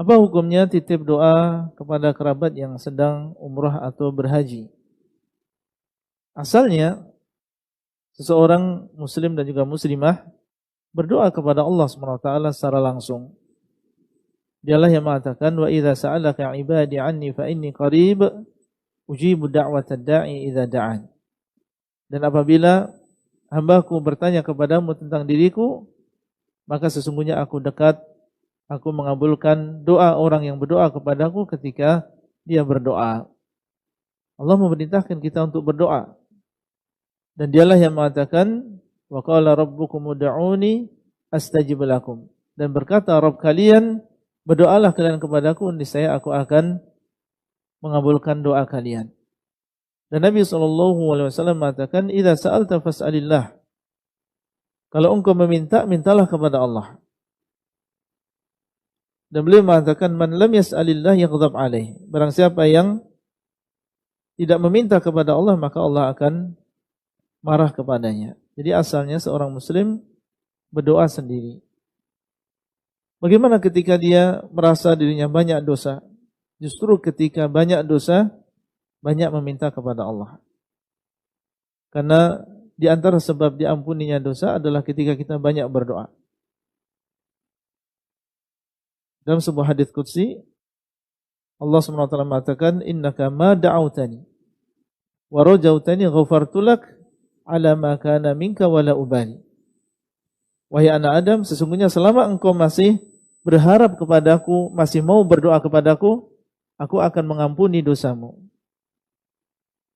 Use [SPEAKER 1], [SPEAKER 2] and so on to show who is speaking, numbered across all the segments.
[SPEAKER 1] Apa hukumnya titip doa kepada kerabat yang sedang umrah atau berhaji? Asalnya seseorang muslim dan juga muslimah berdoa kepada Allah SWT secara langsung. Dialah yang mengatakan, wa idza sa'alaka 'ibadi 'anni fa inni qarib ujibu da'watad da'i idza da'an. Dan apabila hambaku bertanya kepadamu tentang diriku, maka sesungguhnya aku dekat, aku mengabulkan doa orang yang berdoa kepadaku ketika dia berdoa. Allah memerintahkan kita untuk berdoa. Dan dialah yang mengatakan, wa qala rabbukum ud'uni astajib lakum. Dan berkata Rabb kalian, berdoalah kalian kepadaku, niscaya aku akan mengabulkan doa kalian. Dan Nabi SAW mengatakan, idza sa'alta fas'alillah. Kalau engkau meminta, mintalah kepada Allah. Dan beliau mengatakan, man lam yas'alillah yaghdab alaih. Barang siapa yang tidak meminta kepada Allah, maka Allah akan marah kepadanya. Jadi asalnya seorang muslim berdoa sendiri. Bagaimana ketika dia merasa dirinya banyak dosa? Justru ketika banyak dosa, banyak meminta kepada Allah. Karena di antara sebab diampuninya dosa adalah ketika kita banyak berdoa. Dalam sebuah hadits qudsi, Allah SWT mengatakan, innaka ma da'autani wa rajautani ghafartu lak ala ma kana minka wala ubali. Wahai anak Adam, sesungguhnya selama engkau masih berharap kepadaku, masih mau berdoa kepadaku, aku akan mengampuni dosamu.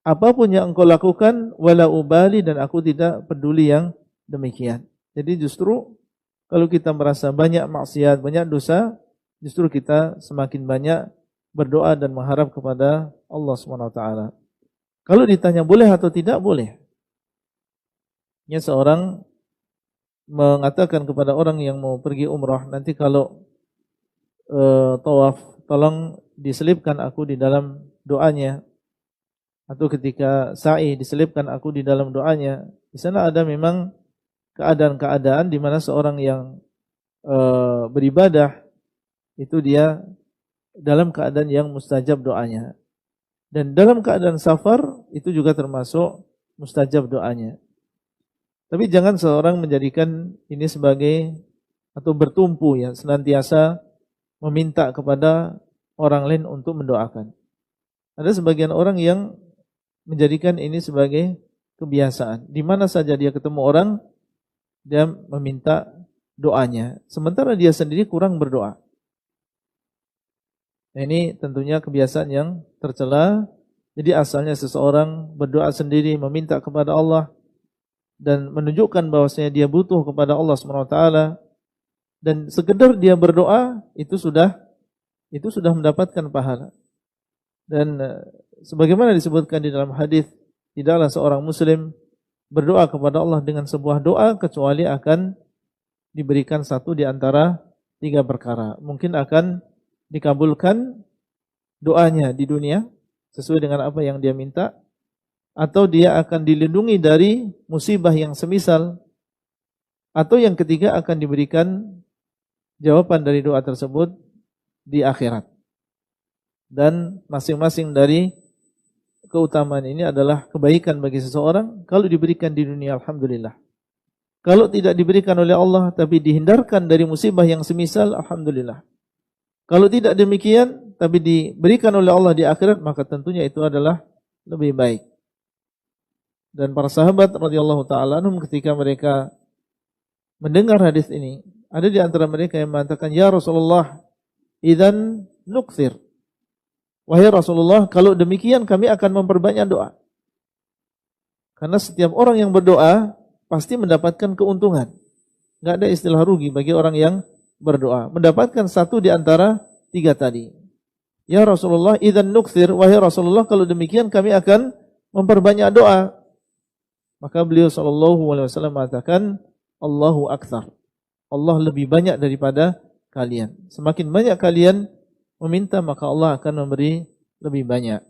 [SPEAKER 1] Apapun yang engkau lakukan, wala ubali, dan aku tidak peduli yang demikian. Jadi justru kalau kita merasa banyak maksiat, banyak dosa, justru kita semakin banyak berdoa dan mengharap kepada Allah SWT. Kalau ditanya boleh atau tidak, boleh. Ya, seorang mengatakan kepada orang yang mau pergi umrah, nanti kalau tawaf, tolong diselipkan aku di dalam doanya. Atau ketika sa'i, diselipkan aku di dalam doanya. Di sana ada memang keadaan-keadaan di mana seorang yang beribadah itu dia dalam keadaan yang mustajab doanya. Dan dalam keadaan safar itu juga termasuk mustajab doanya. Tapi jangan seorang menjadikan ini sebagai atau bertumpu ya, senantiasa meminta kepada orang lain untuk mendoakan. Ada sebagian orang yang menjadikan ini sebagai kebiasaan. Di mana saja dia ketemu orang, dia meminta doanya. Sementara dia sendiri kurang berdoa. Nah, ini tentunya kebiasaan yang tercela. Jadi asalnya seseorang berdoa sendiri, meminta kepada Allah, dan menunjukkan bahwasanya dia butuh kepada Allah SWT, dan sekedar dia berdoa itu sudah mendapatkan pahala. Dan sebagaimana disebutkan di dalam hadis, tidaklah seorang muslim berdoa kepada Allah dengan sebuah doa kecuali akan diberikan satu di antara 3 perkara. Mungkin akan dikabulkan doanya di dunia sesuai dengan apa yang dia minta, atau dia akan dilindungi dari musibah yang semisal, atau yang ketiga akan diberikan jawaban dari doa tersebut di akhirat. Dan masing-masing dari keutamaan ini adalah kebaikan bagi seseorang. Kalau diberikan di dunia, alhamdulillah. Kalau tidak diberikan oleh Allah tapi dihindarkan dari musibah yang semisal, alhamdulillah. Kalau tidak demikian tapi diberikan oleh Allah di akhirat, maka tentunya itu adalah lebih baik. Dan para sahabat radhiyallahu taala anhum ketika mereka mendengar hadis ini, ada di antara mereka yang mengatakan, ya Rasulullah, idzan nukthir. Wahai Rasulullah, kalau demikian kami akan memperbanyak doa. Karena setiap orang yang berdoa pasti mendapatkan keuntungan. Enggak ada istilah rugi bagi orang yang berdoa. Mendapatkan satu di antara 3 tadi. Ya Rasulullah, idzan nukthir. Wahai Rasulullah, kalau demikian kami akan memperbanyak doa. Maka beliau SAW mengatakan, Allahu aktsar. Allah lebih banyak daripada kalian. Semakin banyak kalian meminta, maka Allah akan memberi lebih banyak.